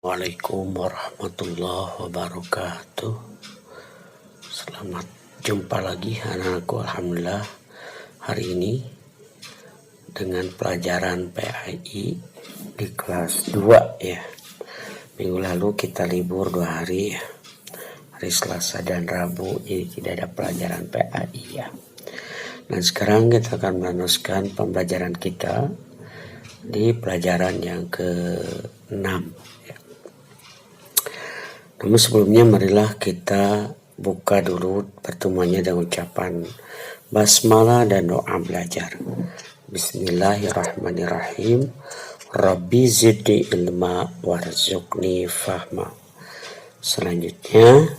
Assalamualaikum warahmatullahi wabarakatuh. Selamat jumpa lagi anak-anakku. Alhamdulillah hari ini dengan pelajaran PAI di kelas 2 ya. Minggu lalu kita libur 2 hari ya. Hari Selasa dan Rabu jadi tidak ada pelajaran PAI ya. Dan sekarang kita akan meneruskan pembelajaran kita di pelajaran yang ke-6 ya. Namun sebelumnya marilah kita buka dulu pertemuannya dengan ucapan basmalah dan doa belajar. Bismillahirrahmanirrahim. Rabbi zidni ilma warzuqni fahma. Selanjutnya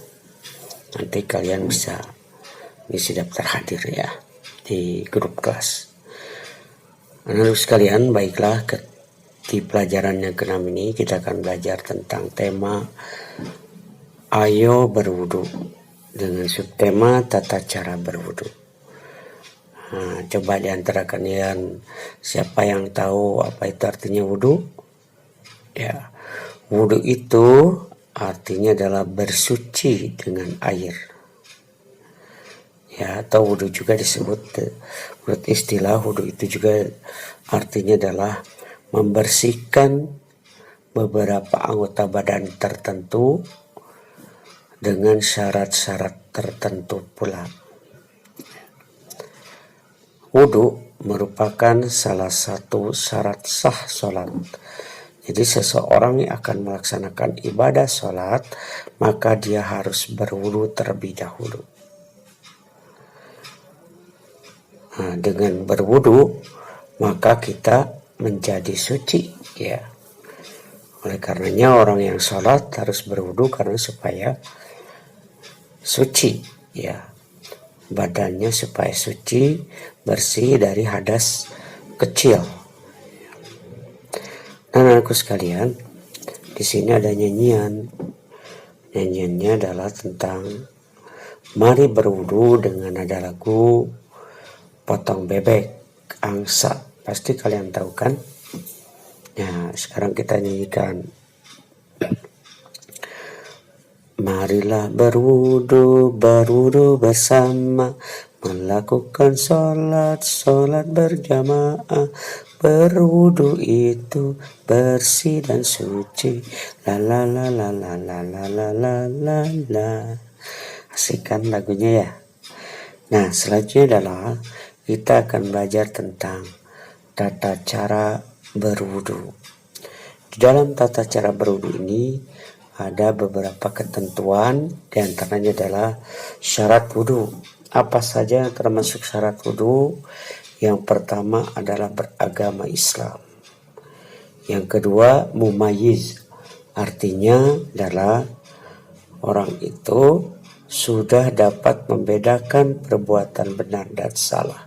nanti kalian bisa ngisi daftar hadir ya di grup kelas. Anak-anak sekalian, baiklah di pelajaran yang ke-6 ini kita akan belajar tentang tema Ayo berwudu dengan subtema tata cara berwudu. Nah, coba di antara kalian siapa yang tahu apa itu artinya wudu? Ya, wudu itu artinya adalah bersuci dengan air. Ya, atau wudu juga disebut menurut istilah wudu itu juga artinya adalah membersihkan beberapa anggota badan tertentu dengan syarat-syarat tertentu pula. Wudu merupakan salah satu syarat sah sholat. Jadi seseorang yang akan melaksanakan ibadah sholat, maka dia harus berwudu terlebih dahulu. Nah, dengan berwudu, maka kita menjadi suci ya. Oleh karenanya orang yang sholat harus berwudu karena supaya suci ya, badannya supaya suci, bersih dari hadas kecil. Nah, anakku sekalian, di sini ada nyanyian. Nyanyiannya adalah tentang mari berwudu dengan nada lagu Potong Bebek Angsa. Pasti kalian tahu kan? Nah, sekarang kita nyanyikan. Marilah berwudu bersama, melakukan sholat berjamaah. Berwudu itu bersih dan suci. La la la la la la la la la la la. Asik kan lagunya ya? Nah, selanjutnya adalah kita akan belajar tentang tata cara berwudu. Di dalam tata cara berwudu ini ada beberapa ketentuan, diantaranya adalah syarat wudu. Apa saja yang termasuk syarat wudu? Yang pertama adalah beragama Islam. Yang kedua mumayyiz, artinya adalah orang itu sudah dapat membedakan perbuatan benar dan salah.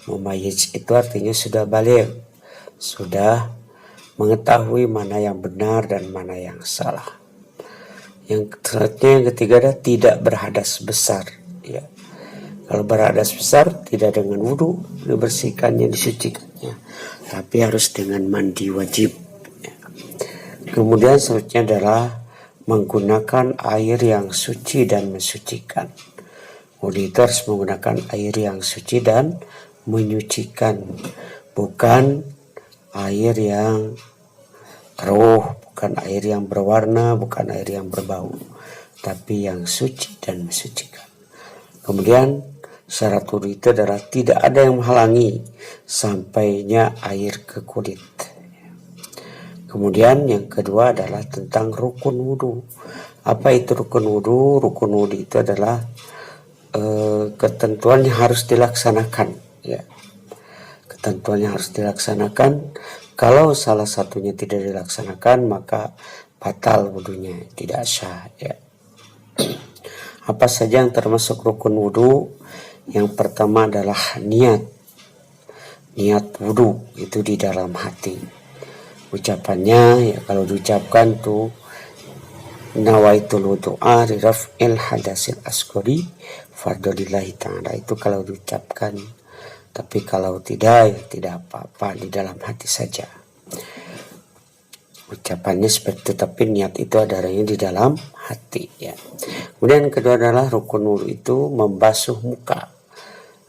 Mumayyiz itu artinya sudah baligh, sudah mengetahui mana yang benar dan mana yang salah. Yang selanjutnya yang ketiga adalah tidak berhadas besar ya. Kalau berhadas besar tidak dengan wudu dibersihkannya, disucikannya, tapi harus dengan mandi wajib ya. Kemudian selanjutnya adalah menggunakan air yang suci dan mensucikan. Wudu itu harus menggunakan air yang suci dan menyucikan, bukan air yang keruh, bukan air yang berwarna, bukan air yang berbau, tapi yang suci dan mensucikan. Kemudian syarat wudu itu adalah tidak ada yang menghalangi sampainya air ke kulit. Kemudian yang kedua adalah tentang rukun wudu. Apa itu rukun wudu? Rukun wudu itu adalah ketentuan yang harus dilaksanakan ya. Ketentuan yang harus dilaksanakan. Kalau salah satunya tidak dilaksanakan maka batal wudunya, tidak sah ya. Apa saja yang termasuk rukun wudu? Yang pertama adalah niat. Niat wudu itu di dalam hati. Ucapannya ya, kalau diucapkan tuh nawaitul wudu'a li raf'il hadasil asghari fardolillahi ta'ala, itu kalau diucapkan. Tapi kalau tidak ya tidak apa-apa, di dalam hati saja. ucapannya seperti itu, tapi niat itu adanya di dalam hati ya. Kemudian kedua adalah rukun wudhu itu membasuh muka.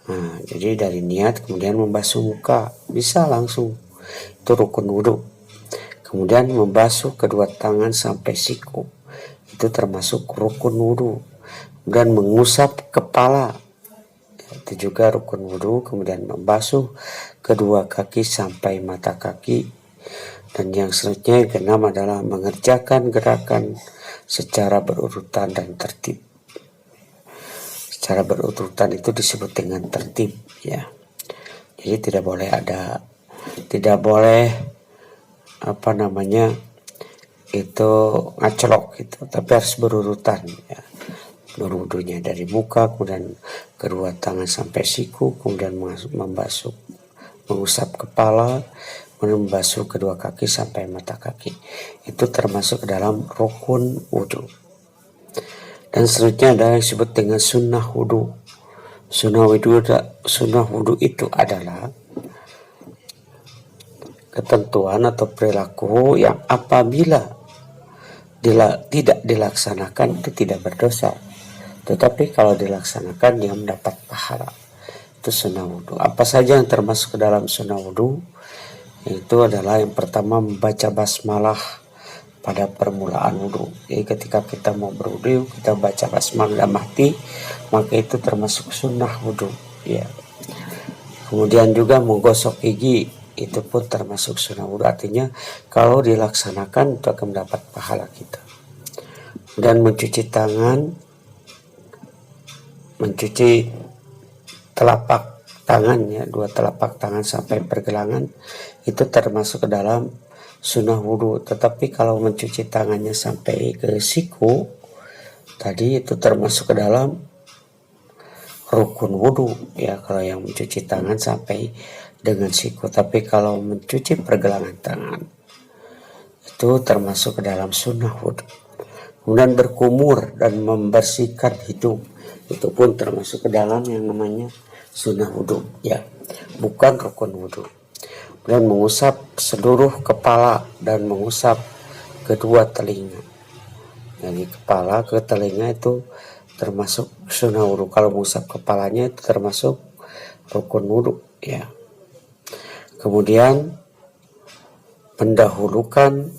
Nah, jadi dari niat kemudian membasuh muka bisa langsung, itu rukun wudhu. Kemudian membasuh kedua tangan sampai siku, itu termasuk rukun wudhu. Kemudian mengusap kepala, itu juga rukun wudhu. Kemudian membasuh kedua kaki sampai mata kaki. Dan yang selanjutnya yang keenam adalah mengerjakan gerakan secara berurutan dan tertib. Secara berurutan itu disebut dengan tertib ya. Jadi tidak boleh itu ngacelok gitu, tapi harus berurutan ya. Berwudunya dari muka, kemudian kedua tangan sampai siku, kemudian mengusap kepala, kemudian membasuh kedua kaki sampai mata kaki. Itu termasuk ke dalam rukun wudhu. Dan selanjutnya ada yang disebut dengan sunnah wudhu. Sunnah wudhu itu adalah ketentuan atau perilaku yang apabila tidak dilaksanakan itu tidak berdosa, tetapi kalau dilaksanakan dia mendapat pahala. Itu sunnah wudhu. Apa saja yang termasuk ke dalam sunnah wudhu? Itu adalah yang pertama membaca basmalah pada permulaan wudhu. Jadi ketika kita mau berwudhu kita baca basmalah dalam hati, maka itu termasuk sunnah wudhu ya. Kemudian juga menggosok gigi, itu pun termasuk sunnah wudhu, artinya kalau dilaksanakan itu akan mendapat pahala kita. Dan mencuci tangan, mencuci telapak tangannya, dua telapak tangan sampai pergelangan, itu termasuk ke dalam sunnah wudhu. Tetapi kalau mencuci tangannya sampai ke siku tadi itu termasuk ke dalam rukun wudhu ya, kalau yang mencuci tangan sampai dengan siku. Tapi kalau mencuci pergelangan tangan itu termasuk ke dalam sunnah wudhu. Kemudian berkumur dan membersihkan hidung, itu pun termasuk ke dalam yang namanya sunnah wudhu ya, bukan rukun wudhu. Kemudian mengusap seluruh kepala dan mengusap kedua telinga. Dari kepala ke telinga itu termasuk sunnah wudhu. Kalau mengusap kepalanya itu termasuk rukun wudhu ya. Kemudian mendahulukan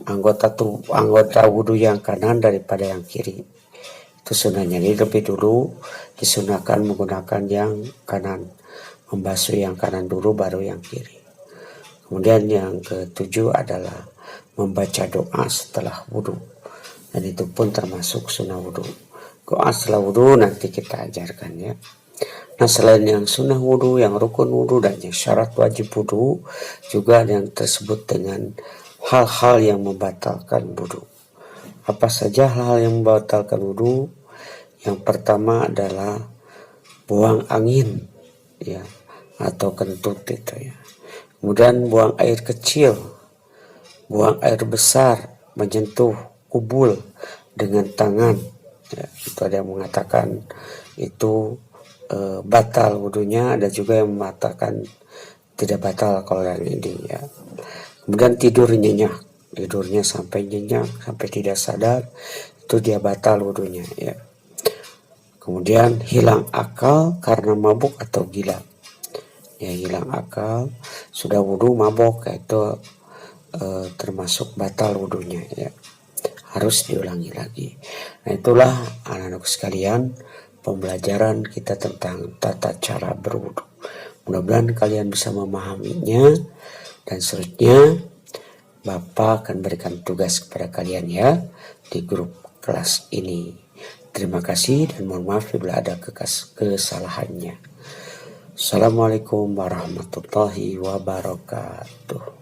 anggota wudhu yang kanan daripada yang kiri, itu sunnahnya. Jadi lebih dulu disunahkan menggunakan yang kanan, membasuh yang kanan dulu baru yang kiri. Kemudian yang ketujuh adalah membaca doa setelah wudhu, dan itu pun termasuk sunnah wudhu. Doa setelah wudhu nanti kita ajarkan ya. Nah, selain yang sunnah wudhu, yang rukun wudhu, dan yang syarat wajib wudhu, juga ada yang tersebut dengan hal-hal yang membatalkan wudhu. Apa saja hal-hal yang membatalkan wudhu? Yang pertama adalah buang angin ya, atau kentut itu ya. Kemudian buang air kecil, buang air besar, menyentuh kubul dengan tangan ya. Itu ada yang mengatakan itu batal wudhunya, ada juga yang mengatakan tidak batal kalau yang ini ya. Kemudian tidur nyenyak, tidurnya sampai nyenyak, sampai tidak sadar, itu dia batal wudhunya ya. Kemudian hilang akal karena mabuk atau gila ya, hilang akal sudah wudhu mabuk, itu termasuk batal wudhunya ya, harus diulangi lagi. Nah, itulah anak-anak sekalian pembelajaran kita tentang tata cara berwudhu. Mudah-mudahan kalian bisa memahaminya, dan selanjutnya Bapak akan berikan tugas kepada kalian ya di grup kelas ini. Terima kasih dan mohon maaf bila ada kesalahannya. Assalamualaikum warahmatullahi wabarakatuh.